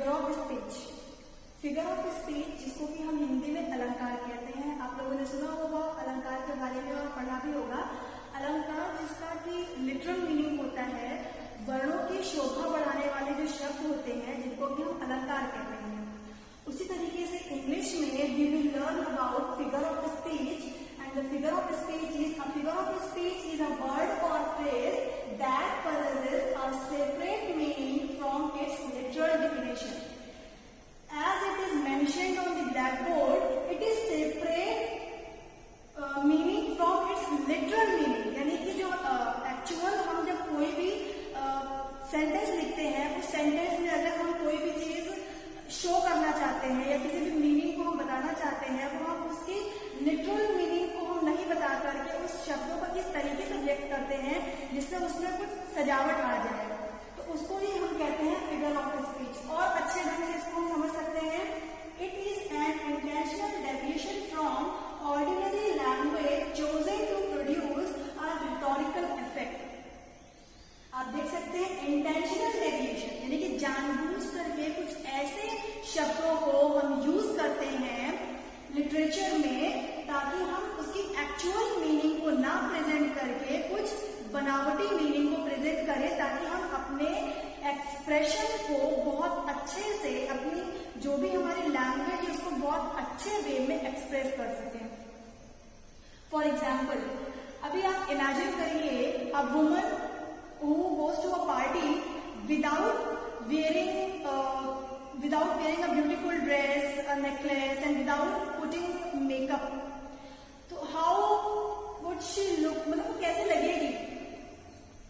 Figure of speech. Figure of speech जिसको कि हम हिंदी में अलंकार कहते हैं। आप लोगों ने सुना होगा अलंकार के बारे में और पढ़ा भी होगा। अलंकार जिसका कि लिटरल मीनिंग होता है वर्णों की शोभा बढ़ाने वाले जो शब्द होते हैं जिनको कि हम अलंकार कहते हैं। उसी तरीके से इंग्लिश में we will learn about figure of speech and the figure of speech is a word और phrase that possesses a separate meaning from its literal definition. As it is mentioned on the blackboard, it is separate meaning from its literal meaning. यानी कि जो actual हम जब कोई भी sentence लिखते हैं उस सेंटेंस में अगर हम कोई भी चीज शो करना चाहते हैं या किसी भी मीनिंग को हम बताना चाहते हैं तो हम उसकी लिटरल मीनिंग को हम नहीं बता करके उस शब्दों को किस तरीके से व्यक्त करते हैं जिससे उसमें कुछ सजावट आ जाए तो उसको ही हम कहते हैं फिगर ऑफ स्पीच। और अच्छे ढंग से इसको हम समझ सकते हैं। It is an intentional deviation from ordinary language chosen to produce a rhetorical effect. आप देख सकते हैं इंटेंशनल डेविएशन यानी कि जानबूझ करके कुछ ऐसे शब्दों को हम यूज करते हैं लिटरेचर में ताकि हम उसकी एक्चुअल मीनिंग को ना प्रेजेंट करके कुछ बनावटी मीनिंग को प्रेजेंट करें ताकि हम अपने एक्सप्रेशन को बहुत अच्छे से अपनी जो भी हमारी लैंग्वेज है उसको बहुत अच्छे वे में एक्सप्रेस कर सकें। फॉर एग्जाम्पल अभी आप इमेजिन करिए a woman who goes to a party without wearing a beautiful dress, a necklace, and without putting makeup. तो how would she look? मतलब वो कैसे लगेगी?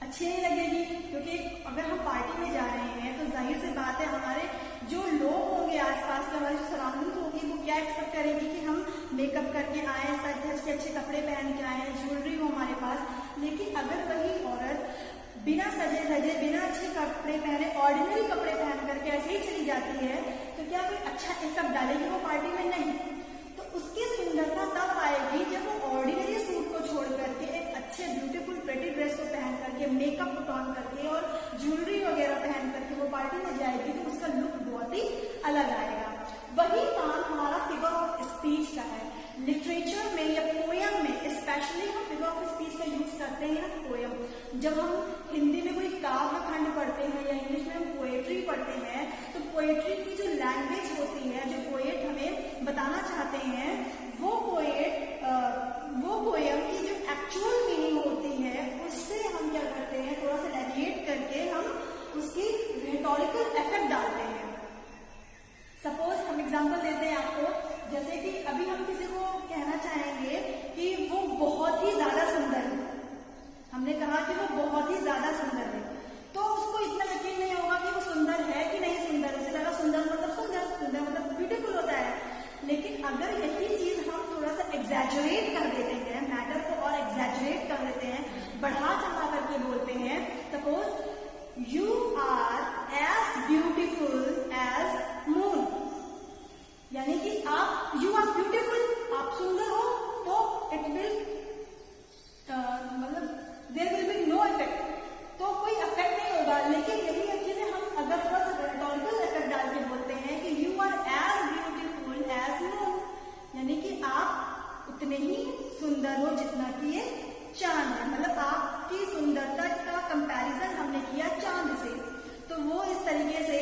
अच्छी नहीं लगेगी क्योंकि अगर हम पार्टी में जा रहे हैं तो जाहिर सी बात है हमारे जो लोग होंगे आसपास के हमारी जो सराउंडिंग होगी वो क्या एक्सपेक्ट करेंगे कि हम मेकअप करके आए, सज धज के अच्छे कपड़े पहन के आए, ज्वेलरी हो हमारे पास। लेकिन अगर वही औरत बिना सजे धजे बिना अच्छे कपड़े पहने ऑर्डिनरी कपड़े पहन करके ऐसे ही चली जाती है तो क्या कोई अच्छा इफेक्ट डालेगी वो पार्टी में? नहीं। तो उसकी सुंदरता तब आएगी जब वो ऑर्डिनरी सूट को छोड़ करके एक अच्छे ब्यूटीफुल प्रेटी ड्रेस को पहन करके मेकअप पुट ऑन करके और ज्वेलरी वगैरह पहन करके वो पार्टी में जाएगी तो उसका लुक बहुत ही अलग आएगा। वही काम हमारा फिगर ऑफ स्पीच का है। लिटरेचर में या पोयम में स्पेशली हम फिगर ऑफ स्पीच का यूज करते हैं पोयम। जब हम हिंदी में कोई काव्य खंड पढ़ते हैं या इंग्लिश में हम पोएट्री पढ़ते हैं तो पोएट्री की जो लैंग्वेज होती है जो पोएट हमें बताना चाहते हैं वो पोयम की जो एक्चुअल मीनिंग होती है उससे हम क्या करते हैं थोड़ा सा डेविएट करके हम उसकी रिटोरिकल इफेक्ट डालते हैं। सपोज हम एग्जांपल देते हैं आपको, जैसे कि अभी हम किसी को कहना चाहेंगे कि वो बहुत ही ज्यादा सुंदर है। हमने कहा कि वो बहुत ही ज्यादा सुंदर है तो उसको इतना यकीन नहीं होगा कि वो सुंदर है कि नहीं सुंदर। उसे लगा सुंदर मतलब ब्यूटीफुल होता है। लेकिन अगर यही चीज हम थोड़ा सा एग्जैजरेट कर देते हैं, मैटर को और एग्जैजरेट कर देते हैं, बढ़ा चढ़ा करके बोलते हैं, suppose you are as beautiful as moon, यानी कि आप यू आर ब्यूटीफुल, आप सुंदर हो तो इट विल मतलब there will be no effect, तो कोई इफेक्ट नहीं होगा। लेकिन यही चीजें हम अगर थोड़ा सा रिटोरिकल इफेक्ट डाल के बोलते हैं कि you are as beautiful as moon, यानी कि आप उतने ही सुंदर हो जितना कि ये चांद है। मतलब आपकी सुंदरता का कंपैरिजन हमने किया चांद से। तो वो इस तरीके से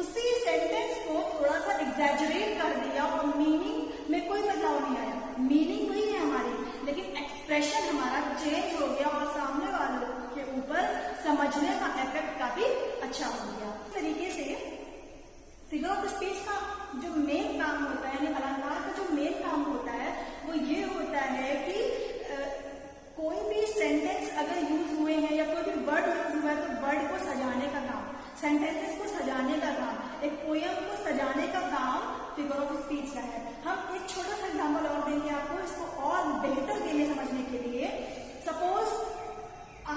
उसी सेंटेंस को थोड़ा सा एग्जैजरेट कर दिया और मीनिंग में कोई बदलाव नहीं आया। मीनिंग वही है हमारी लेकिन एक्सप्रेशन हमारा चेंज हो गया और सामने वालों के ऊपर समझने का इफेक्ट काफी अच्छा हो गया। इस तरीके से फिगर ऑफ स्पीच का जो मेन काम होता है यानी अलंकार का जो मेन काम होता है वो ये होता है कि कोई भी सेंटेंस अगर यूज हुए हैं या कोई भी वर्ड यूज हुआ है तो वर्ड को सजाने का काम, सेंटेंसेस को सजाने का काम, एक पोयम को सजाने का काम फिगर ऑफ स्पीच का है। हम एक छोटा सा एग्जांपल और देंगे आपको इसको और बेहतर वे में समझने के लिए। सपोज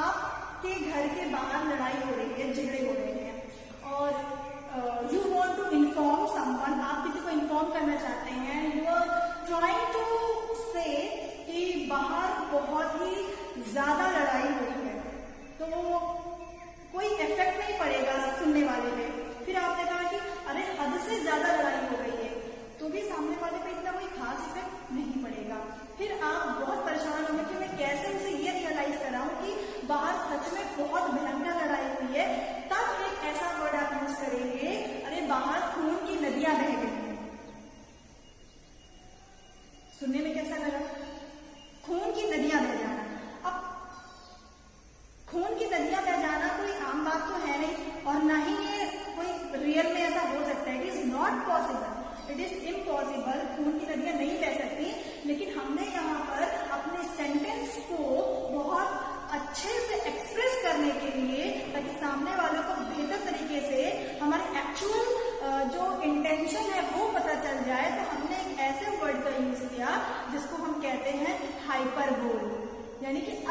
आपके घर के बाहर लड़ाई हो रही है, झगड़े हो रहे हैं और you want to inform someone, आप किसी को इन्फॉर्म करना चाहते हैं। यू आर ट्राइंग टू से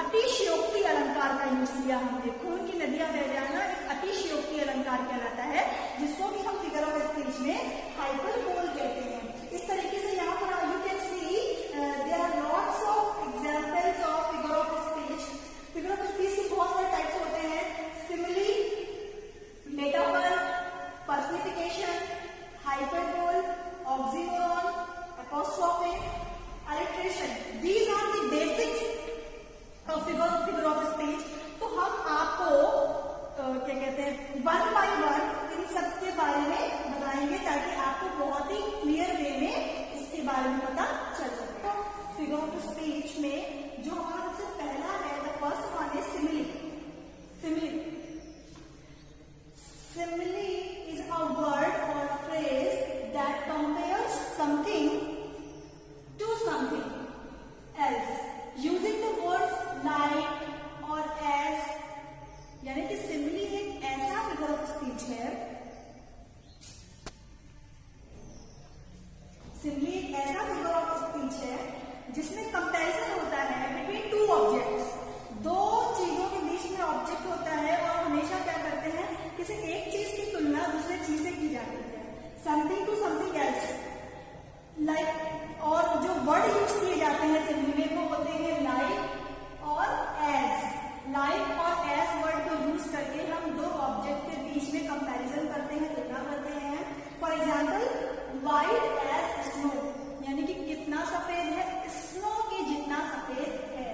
अतिशयोक्ति अलंकार का यूज किया हमने। खून की नदियां बह जाना एक अतिशयोक्ति अलंकार कहलाता है, जिसको कि हम फिगर ऑफ स्पीच में हाइपरबोल कहते हैं। इस तरीके से यहाँ पर you can see there are lots of examples of figure of speech. Figure of speech के बहुत सारे टाइप्स होते हैं, simile, metaphor, personification, hyperbole, oxymoron, apostrophe, alliteration. These are the basics of figure of speech. तो हम आपको क्या कहते हैं वन बाय वन इन सब के बारे में बताएंगे, ताकि आपको बहुत ही क्लियर वे में इसके बारे में पता चल सके। तो फिगर ऑफ स्पीच में जो हमारा सबसे पहला है, the first one is simile. Simile simile is a word और phrase that compares something to something else using the words like or as। यानी कि सिमिली एक ऐसा फिगर ऑफ स्पीच है, सिमिली एक ऐसा फिगर ऑफ स्पीच है जिसमें कंपैरिजन होता है बिटवीन टू ऑब्जेक्ट्स। दो चीजों के बीच में ऑब्जेक्ट होता है और हमेशा क्या करते हैं, किसी एक चीज की तुलना दूसरे चीज से की जाती है, something to something else. Like और जो वर्ड यूज किए जाते हैं सिमिली में वो होते हैं लाइक और एज। लाइक और एज वर्ड को यूज करके हम दो ऑब्जेक्ट के बीच में कंपैरिजन करते हैं, तुलना करते हैं। For example, white as snow, यानी कि कितना सफेद है, स्नो के जितना सफेद है।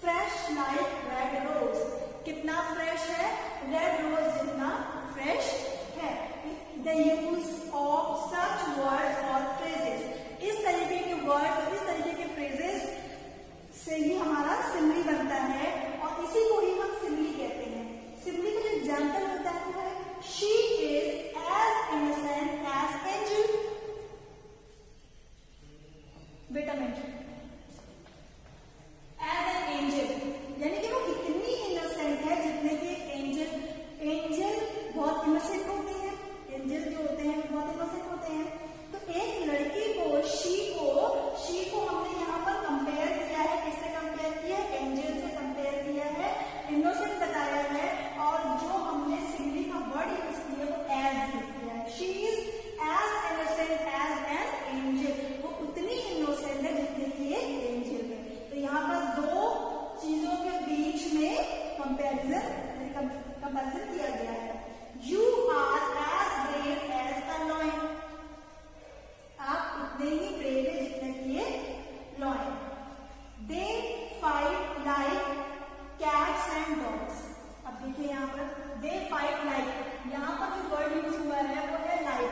फ्रेश लाइक रेड रोज, कितना फ्रेश है, रेड रोज जितना फ्रेश है। The use of such words और फ्रेजेस, इस तरीके के वर्ड्स और इस तरीके के फ्रेजेस से ही हमारा सिमिली बनता है और इसी को ही हम सिमिली कहते हैं। सिमिली का जो एग्जाम्पल होता है वो है she is as innocent as angel. बेटा मेंशन एज एन एंजल, यानी कि वो इतनी इनोसेंट है जितने कि एंजल। एंजल बहुत इनोसेंट होते हैं, एंजल जो होते हैं बहुत इनोसेंट होते हैं। तो एक लड़की को शी को हमने यहाँ पर कंपेयर किया है, किससे कंपेयर किया है, एंजल से कंपेयर किया है, इनोसेंट बताया है। और जो हमने सिमिली का वर्ड यूज किया वो एज यूज किया है। She is as innocent as an angel, वो उतनी इनोसेंट है जितनी कि एक एंजल है। तो यहाँ पर दो चीजों के बीच में कंपेरिजन किया गया है। You are as brave as a lion, आप उतने ही ब्रेव है जितने कि ये lion. They fight like cats and dogs. अब देखिए यहाँ पर दे फाइट लाइक, यहाँ पर जो वर्ड यूज हुआ है वो है लाइक।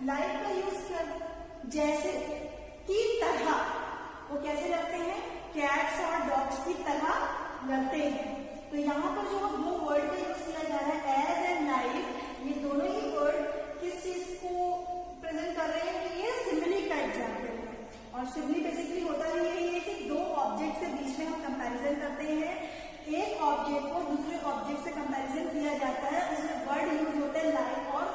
लाइक का यूज कर जैसे, की तरह, वो कैसे लड़ते हैं, कैट्स और डॉग्स की तरह लड़ते हैं। तो यहाँ पर जो दो वर्ड का यूज किया जा रहा है एज एंड लाइक, ये दोनों ही वर्ड किस चीज को प्रेजेंट कर रहे हैं कि ये सिमिली का एग्जाम्पल है। और सिमिली बेसिकली होता ही यही है कि दो ऑब्जेक्ट के बीच में हम कंपैरिजन करते हैं, एक ऑब्जेक्ट को दूसरे ऑब्जेक्ट से कंपैरिजन किया जाता है, उसमें वर्ड यूज होते हैं लाइक और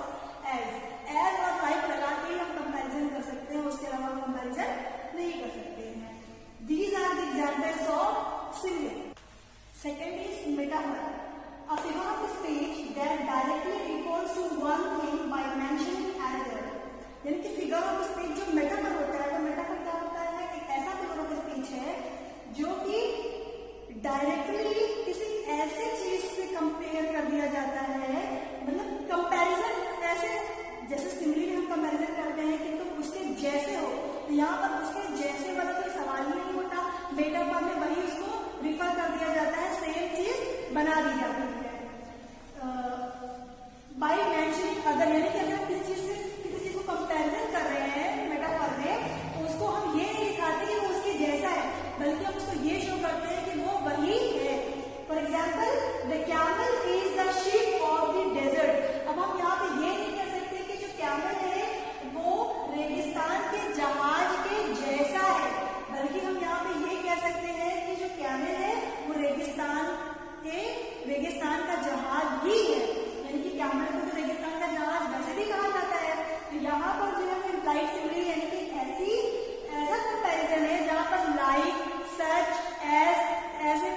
एज। एज और लाइक लगा के ही हम कंपैरिजन कर सकते हैं, उसके अलावा हम कंपैरिजन नहीं कर सकते हैं। These are the examples of simile. Second is metaphor, a figure of speech that directly refers to one thing by mentioning another। यानी कि फिगर ऑफ स्पीच जो मेटाफर होता है, वो मेटाफर क्या होता है, एक ऐसा फिगर ऑफ स्पीच है जो कि डायरेक्टली किसी ऐसे चीज से कंपेयर कर दिया जाता है, मतलब कंपैरिजन ऐसे, जैसे सिमिली में हम कंपैरिजन करते हैं कि तुम उसके जैसे हो, तो यहाँ पर उसके जैसे वाला कोई सवाल ही नहीं होता। मेटाफर में वही उसको रिफर कर दिया जाता है, सेम चीज बना दी जाती है। बाय मेंशनिंग अदर, यानी कि अगर किसी चीज को कंपैरिजन कर रहे हैं मेटाफर में, तो उसको हम ये नहीं दिखाते कि वो उसके जैसा है, बल्कि हम उसको ये शो करते हैं कि वो वही है। For example, the camel is the ship of the desert. अब हम यहाँ पे ये नहीं कह सकते कि जो कैमल है वो रेगिस्तान के जहाज के जैसा है, बल्कि हम यहाँ पे ये कह सकते हैं कि जो कैमल है वो रेगिस्तान का जहाज ही है। यानी कि कैमल को तो रेगिस्तान का जहाज वैसे भी कहा जाता है। तो यहाँ पर जो है इम्प्लाइड सिमिली, यानी कि ऐसा कंपैरिजन है जहाँ पर लाइक, सच, एज, ऐसे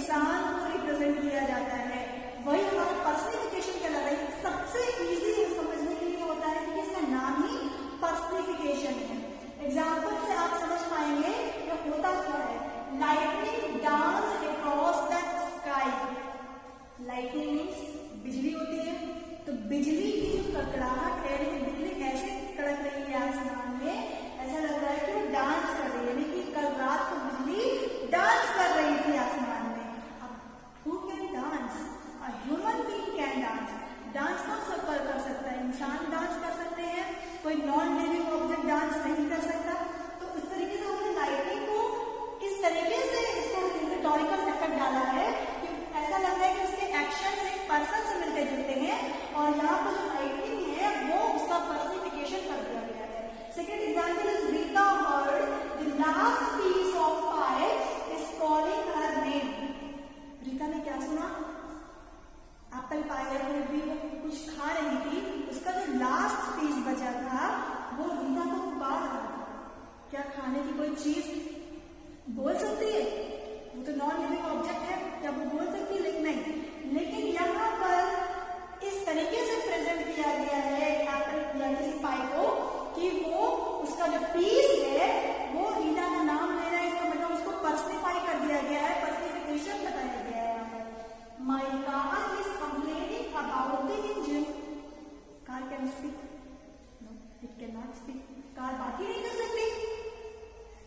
इंसान को रिप्रेजेंट किया जाता है, वही हमारा पर्सनिफिकेशन कहलाता है। सबसे इजी समझने के लिए होता है कि इसका नाम ही पर्सनिफिकेशन है। एग्जाम्पल से आप समझ पाएंगे ये होता क्या है। Lightning dance across the sky. Lightning means बिजली होती है, तो बिजली की जो कड़कड़ाहट है, बिजली ऐसे कड़क रही है आसमान में, ऐसा लग रहा है कि वो डांस कर रही है, यानी कि कल रात को बिजली डांस कर रही थी आसमान में। अब who can dance? A human being can dance. Dance कौन सब कर सकता है? इंसान डांस कर सकते हैं, कोई नॉन लिविंग ऑब्जेक्ट डांस नहीं कर सकता। तो इस तरीके से हमने लाइटनिंग को इस तरीके से इसको हिस्टोरिकल इफेक्ट डाला है कि ऐसा लग रहा है कि उसके एक्शन से पर्सन से मिलते जुलते हैं, और यहाँ पर जो लाइटनिंग है वो उसका पर्सनिफिकेशन कर दिया गया है। Second example is Rita heard the last piece of pie is calling her name. Rita ने क्या सुना? एप्पल पाई है, कोई भी कुछ खा रही थी, उसका जो लास्ट पीस बचा था वो रीता को पुकार रहा था। क्या खाने की कोई चीज बोल सकती है? वो तो नॉन लिविंग ऑब्जेक्ट है, क्या वो बोल सकती है? लेकिन नहीं। लेकिन यहाँ पर इस तरीके से प्रेजेंट किया गया है एप्पल या किसी पाई को कि वो उसका जो पीस है वो रीता का नाम ले रहा है, इसका मतलब उसको पर्सनिफाई कर दिया गया है, पर्सनिफिकेशन बताया गया है यहाँ पर। My car is complaining about the engine. Car can speak? No, it can not speak. Car बात ही नहीं कर सकती।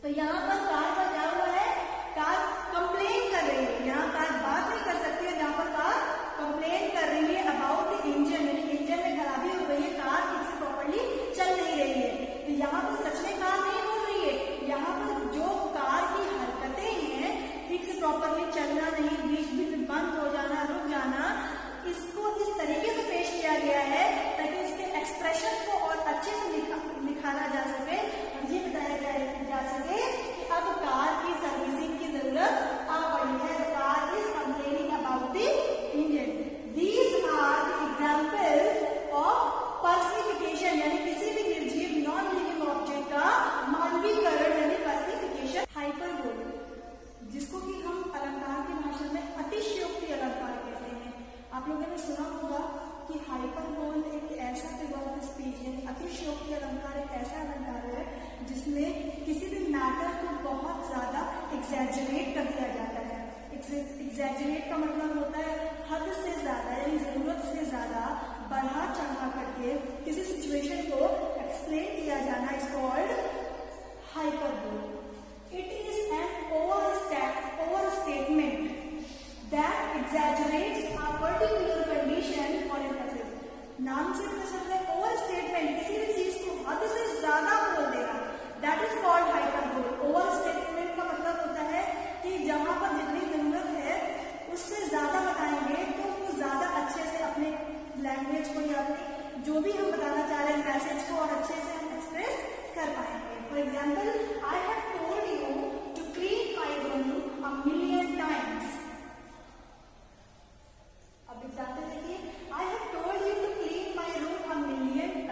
तो यहाँ पर कार का क्या हुआ है? कार कंप्लेन कर रही है। यहाँ कार बात नहीं कर सकती है, जहाँ पर कार कंप्लेन कर रही है अबाउट द इंजन, यानी इंजन में खराबी हो गई है, कार ठीक से प्रॉपर्ली चल नहीं रही है। तो यहाँ पर सच में कार नहीं बोल रही है, यहाँ पर जो कार की हरकतें हैं, ठीक से प्रॉपर्ली चलना नहीं, बीच बीच में बंद हो जाना, रुक जाना, इसको इस तरीके से पेश किया गया है ताकि उसके एक्सप्रेशन को और अच्छे से निखारा जा सके और ये बताया जा सके कि अब कार की सर्विसिंग की जरूरत आ पड़ी है। Car is complaining about the engine. These are the examples of personification, यानी किसी भी निर्जीव नॉन लिविंग ऑब्जेक्ट का मानवीकरण यानी पर्सनिफिकेशन। हाइपरबोल, जिसको कि हम अलंकार की भाषा में अतिशयोक्ति अलंकार कहते हैं। आप लोगों ने सुना होगा कि हाइपरबोल एक ऐसा फिगर ऑफ स्पीच है, अतिशयोक्ति अलंकार एक ऐसा अलंकार है जिसमें किसी भी मैटर को बहुत ज्यादा एग्जैजरेट कर दिया जाता है। एग्जैजरेट का मतलब होता है हद से ज्यादा, यानी जरूरत से ज्यादा बढ़ा चढ़ा करके किसी सिचुएशन को एक्सप्लेन किया जाना is called hyperbole. It is N overstatement that exaggerates a particular condition or emphasis. नाम से पता चलता है ओवर स्टेटमेंट, किसी भी चीज को हद से ज्यादा बोल देना, that is called hyperbole. Over statement का मतलब होता है कि जहां पर जितनी जरूरत है उससे ज्यादा बताएंगे तो वो ज्यादा अच्छे से अपने लैंग्वेज को या अपने जो भी हम बताना चाह रहे हैं मैसेज को और अच्छे से हम एक्सप्रेस कर पाएंगे। For example, I have told you to clean my room a million times. अब एग्जाम्पल देखिए, I have told you to clean my room a million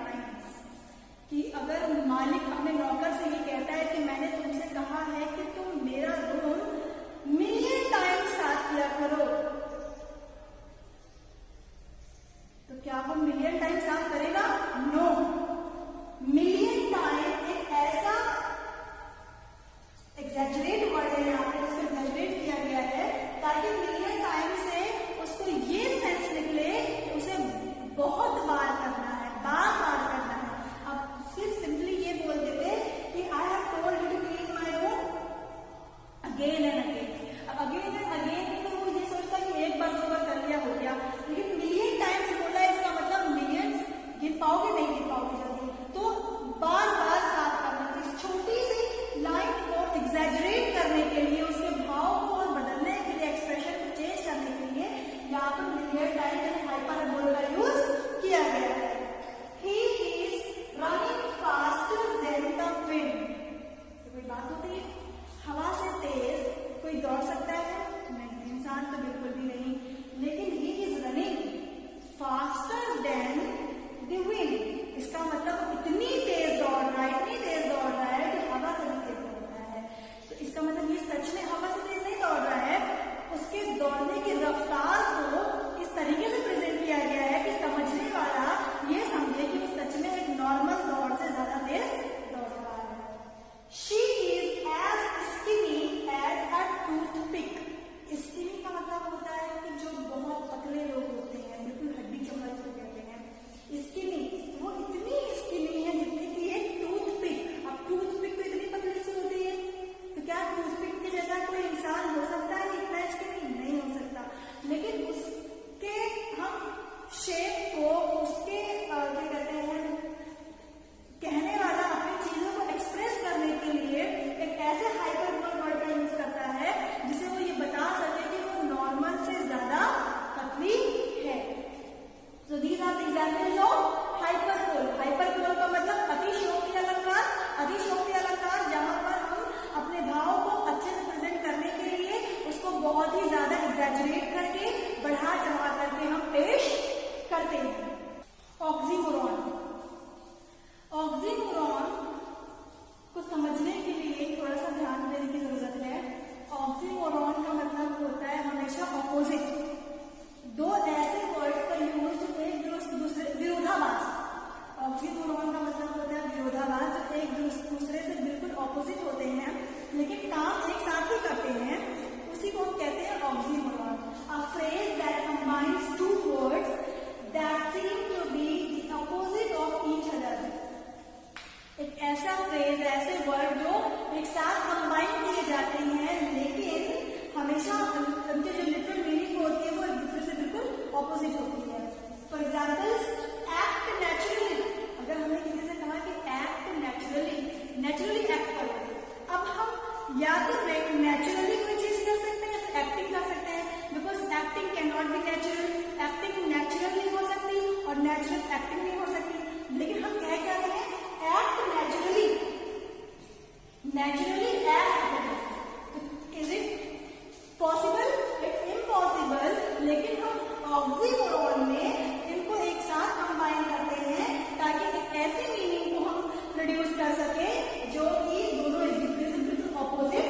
oxymoron में इनको एक साथ कंबाइन करते हैं ताकि ऐसे मीनिंग को हम प्रोड्यूस कर सके जो कि दोनों एक दूसरे से बिल्कुल ऑपोजिट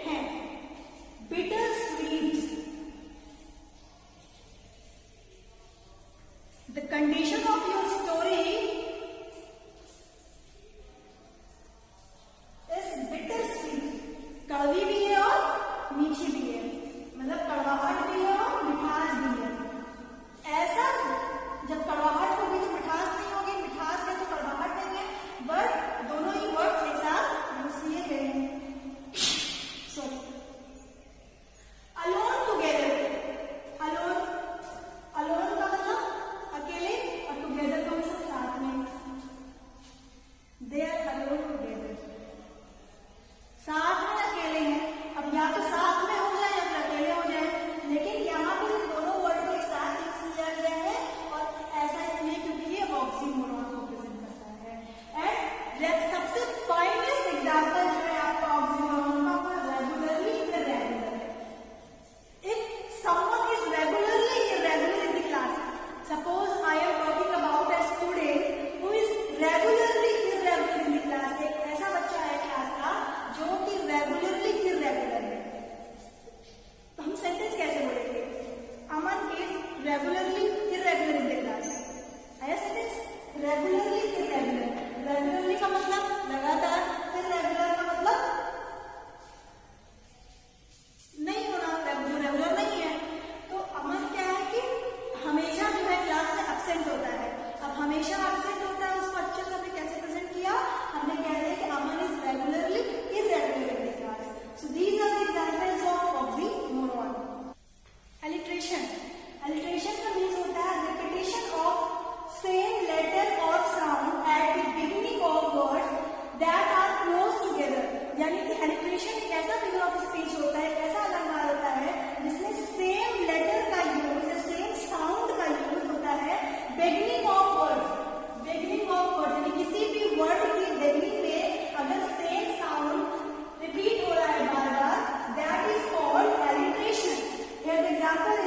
हैं। Bitter sweet, the condition of your story is bitter sweet, कड़वी भी है और मीठी भी है, मतलब कड़वाहट भी है और मिठास भी है। ऐसा जब कड़वाहट होगी तो मिठास नहीं होगी, मिठास है तो कड़वाहट नहीं है, बट दोनों ही वर्ड्स एक साथ यूज किए गए हैं। Sorry, alone together, alone, alone का मतलब अकेले और टुगेदर का मतलब साथ में, दे आर अलोन टुगेदर, साथ में अकेले हैं। अब या तो साथ में हो जाए या फिर अकेले हो जाए, लेकिन यहाँ पर दोनों वर्ड को एक साथ यूज किया गया है और ऐसा इसलिए क्योंकि ये ऑक्सीमोरॉन को प्रेजेंट करता है। एंड सबसे फाइनेस्ट एग्जांपल जो है आपका ऑक्सीमोरॉन का वो रेगुलरली इररेगुलर है। If someone is regularly irregular in the class, suppose I am talking about a student who is regularly irregular in the class, एक ऐसा बच्चा है क्लास का जो कि रेगुलरली इररेगुलर है, तो हम सेंटेंस कैसे बोलेंगे? Aman is regularly irregular in the class, आया सेंटेंस? रेगुलरली इररेगुलर, रेगुलरली का मतलब लगातार, इररेगुलर का मतलब नहीं होना, जो रेगुलर नहीं है। तो अमन क्या है कि हमेशा जो है क्लास में एब्सेंट होता है। अब हमेशा एब्सेंट होता है, उसको अच्छे से हमने कैसे प्रेजेंट किया? हमने कह दिया कि Aman is regularly irregular in the class. So these are the examples of oxymoron. Alliteration, alliteration का मीन्स होता है रिपीटेशन ऑफ सेम लेटर और sound at the beginning of words that are close together. यानी कि एलिट्रेशन एक ऐसा figure of speech होता है, ऐसा अलंकार होता है जिसमें सेम लेटर का यूज, सेम साउंड का यूज होता है beginning of words. Beginning of word यानी किसी भी वर्ड की बिगिनिंग में अगर सेम साउंड रिपीट हो रहा है बार बार, that is called alliteration. Here the example